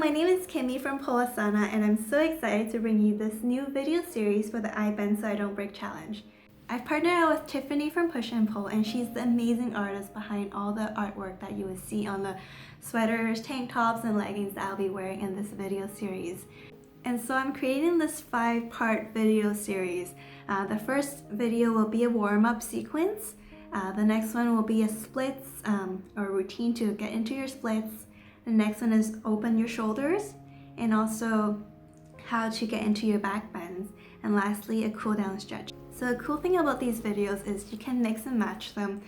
my name is Kimmy from Asana, and I'm so excited to bring you this new video series for the I Bend So I Don't Break challenge. I've partnered up with Tiffany from Push+Pole, and she's the amazing artist behind all the artwork that you would see on the sweaters, tank tops, and leggings that I'll be wearing in this video series. And so I'm creating this 5-part video series. The first video will be a warm-up sequence. The next one will be a splits or routine to get into your splits. The next one is open your shoulders, and also how to get into your back bends. And lastly, a cool down stretch. So the cool thing about these videos is you can mix and match them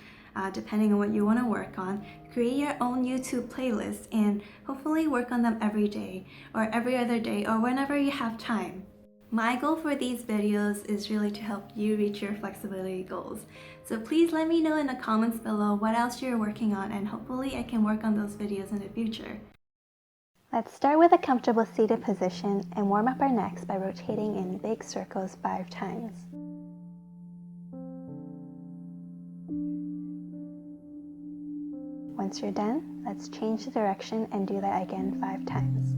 depending on what you want to work on. Create your own YouTube playlist and hopefully work on them every day or every other day or whenever you have time. My goal for these videos is really to help you reach your flexibility goals. So please let me know in the comments below what else you're working on, and hopefully I can work on those videos in the future. Let's start with a comfortable seated position and warm up our necks by rotating in big circles 5 times. Once you're done, let's change the direction and do that again 5 times.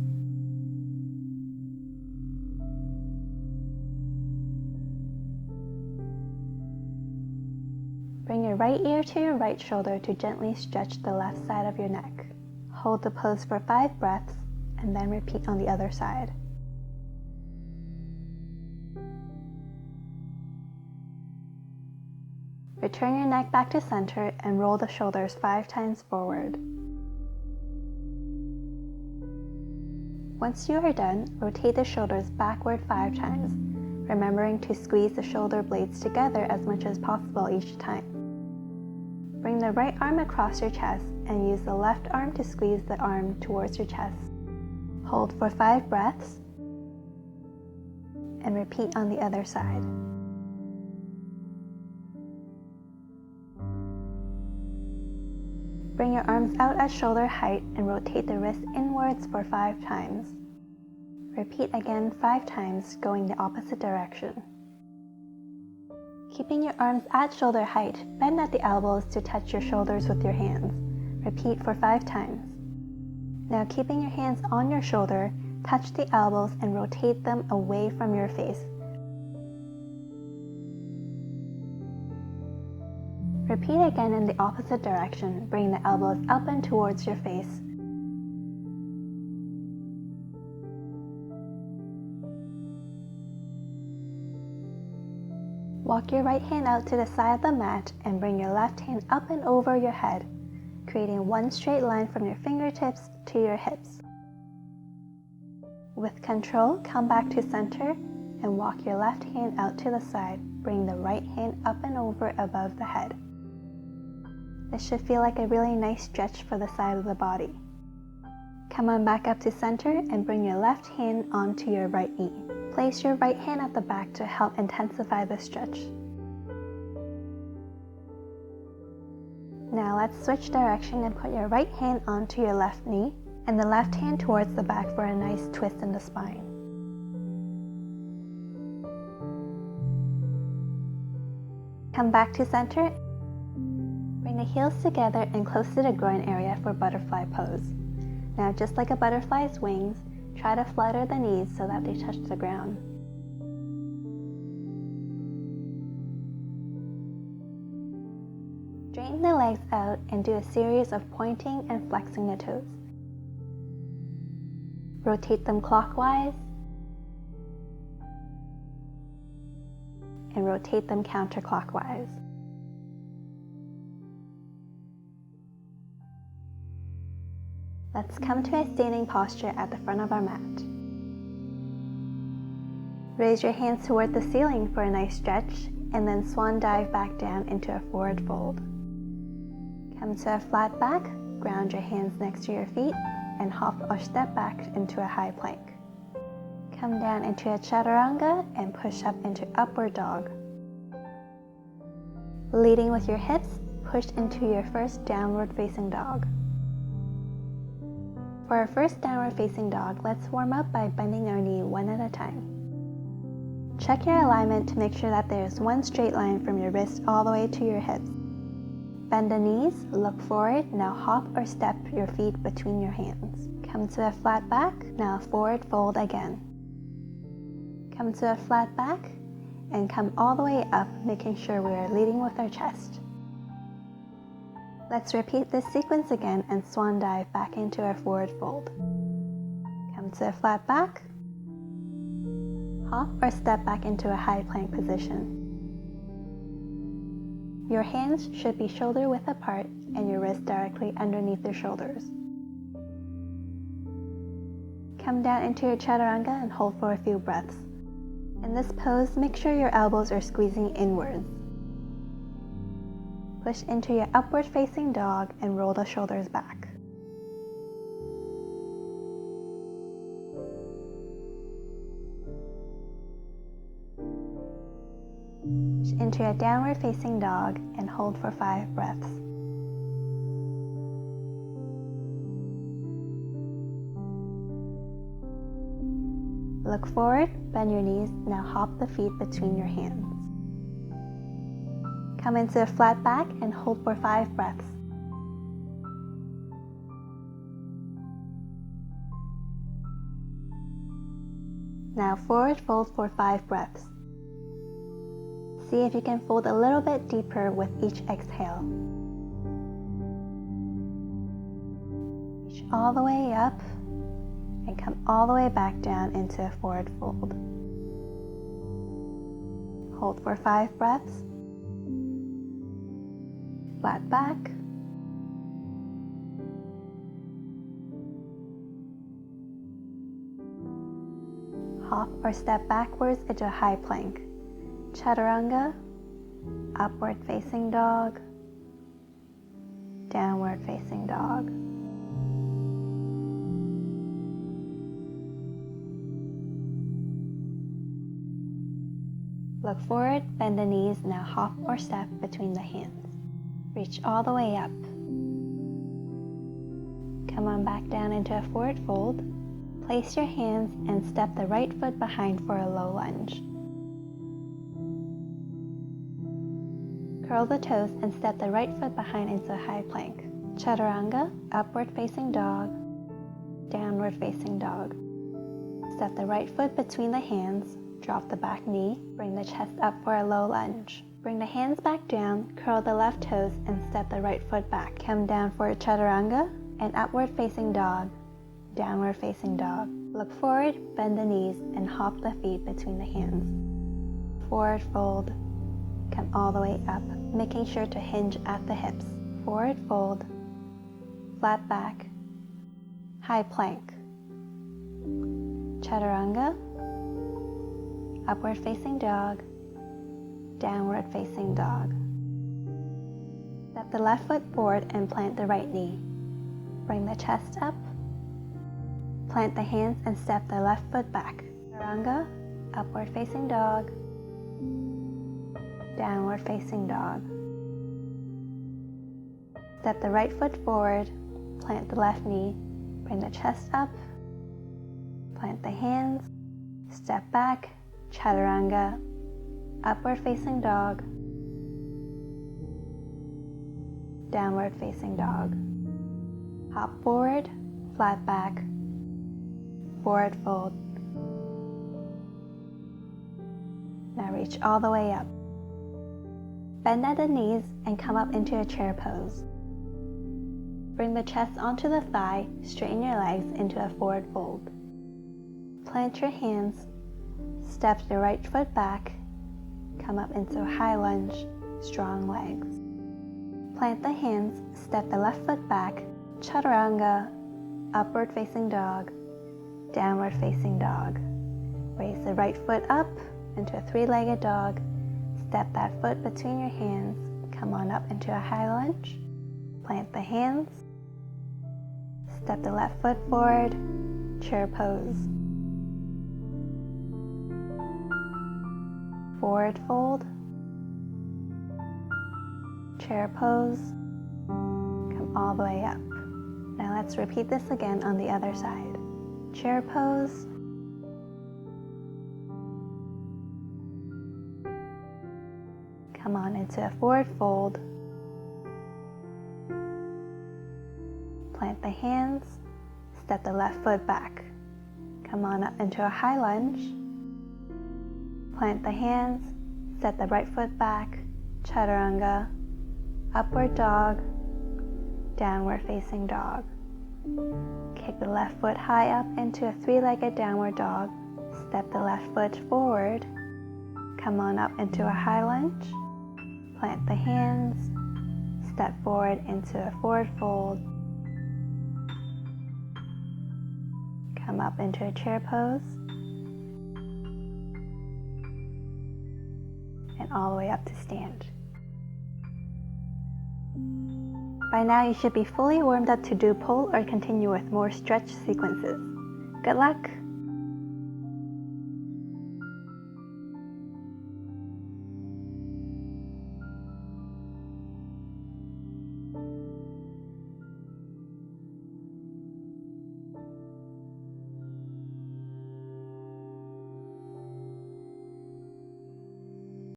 Bring your right ear to your right shoulder to gently stretch the left side of your neck. Hold the pose for 5 breaths and then repeat on the other side. Return your neck back to center and roll the shoulders 5 times forward. Once you are done, rotate the shoulders backward 5 times, remembering to squeeze the shoulder blades together as much as possible each time. Bring the right arm across your chest and use the left arm to squeeze the arm towards your chest. Hold for 5 breaths and repeat on the other side. Bring your arms out at shoulder height and rotate the wrists inwards for 5 times. Repeat again 5 times, going the opposite direction. Keeping your arms at shoulder height, bend at the elbows to touch your shoulders with your hands. Repeat for 5 times. Now keeping your hands on your shoulder, touch the elbows and rotate them away from your face. Repeat again in the opposite direction, bring the elbows up and towards your face. Walk your right hand out to the side of the mat and bring your left hand up and over your head, creating one straight line from your fingertips to your hips. With control, come back to center and walk your left hand out to the side. Bring the right hand up and over above the head. This should feel like a really nice stretch for the side of the body. Come on back up to center and bring your left hand onto your right knee. Place your right hand at the back to help intensify the stretch. Now let's switch direction and put your right hand onto your left knee and the left hand towards the back for a nice twist in the spine. Come back to center. Bring the heels together and close to the groin area for butterfly pose. Now just like a butterfly's wings, try to flutter the knees so that they touch the ground. Straighten the legs out and do a series of pointing and flexing the toes. Rotate them clockwise and rotate them counterclockwise. Let's come to a standing posture at the front of our mat. Raise your hands toward the ceiling for a nice stretch, and then swan dive back down into a forward fold. Come to a flat back, ground your hands next to your feet, and hop or step back into a high plank. Come down into a chaturanga and push up into upward dog. Leading with your hips, push into your first downward facing dog. For our first downward facing dog, let's warm up by bending our knee one at a time. Check your alignment to make sure that there is one straight line from your wrist all the way to your hips. Bend the knees, look forward, now hop or step your feet between your hands. Come to a flat back, now forward fold again. Come to a flat back, and come all the way up, making sure we are leading with our chest. Let's repeat this sequence again and swan dive back into our forward fold. Come to a flat back, hop or step back into a high plank position. Your hands should be shoulder width apart and your wrists directly underneath your shoulders. Come down into your chaturanga and hold for a few breaths. In this pose, make sure your elbows are squeezing inwards. Push into your upward facing dog and roll the shoulders back. Push into your downward facing dog and hold for 5 breaths. Look forward, bend your knees, now hop the feet between your hands. Come into a flat back and hold for 5 breaths. Now forward fold for 5 breaths. See if you can fold a little bit deeper with each exhale. Reach all the way up and come all the way back down into a forward fold. Hold for 5 breaths. Flat back. Hop or step backwards into a high plank. Chaturanga, upward facing dog, downward facing dog. Look forward, bend the knees, now hop or step between the hands. Reach all the way up. Come on back down into a forward fold. Place your hands and step the right foot behind for a low lunge. Curl the toes and step the right foot behind into a high plank. Chaturanga, upward facing dog, downward facing dog. Step the right foot between the hands, drop the back knee, bring the chest up for a low lunge. Bring the hands back down, curl the left toes and step the right foot back. Come down for a chaturanga and upward facing dog, downward facing dog. Look forward, bend the knees and hop the feet between the hands. Forward fold, come all the way up, making sure to hinge at the hips. Forward fold, flat back, high plank. Chaturanga, upward facing dog, downward facing dog. Step the left foot forward and plant the right knee. Bring the chest up. Plant the hands and step the left foot back. Chaturanga, upward facing dog, downward facing dog. Step the right foot forward, plant the left knee, bring the chest up, plant the hands, step back, chaturanga, upward facing dog, downward facing dog. Hop forward, flat back, forward fold. Now reach all the way up. Bend at the knees and come up into a chair pose. Bring the chest onto the thigh, straighten your legs into a forward fold. Plant your hands, step the right foot back, come up into a high lunge, strong legs. Plant the hands, step the left foot back, chaturanga, upward facing dog, downward facing dog. Raise the right foot up into a 3-legged dog, step that foot between your hands, come on up into a high lunge, plant the hands, step the left foot forward, chair pose. Forward fold, chair pose, come all the way up. Now let's repeat this again on the other side. Chair pose, come on into a forward fold, Plant the hands, step the left foot back. Come on up into a high lunge. Plant the hands, step the right foot back, chaturanga, upward dog, downward facing dog. Kick the left foot high up into a three-legged downward dog. Step the left foot forward. Come on up into a high lunge. Plant the hands, step forward into a forward fold. Come up into a chair pose. And all the way up to stand. By now you should be fully warmed up to do pole or continue with more stretch sequences. Good luck!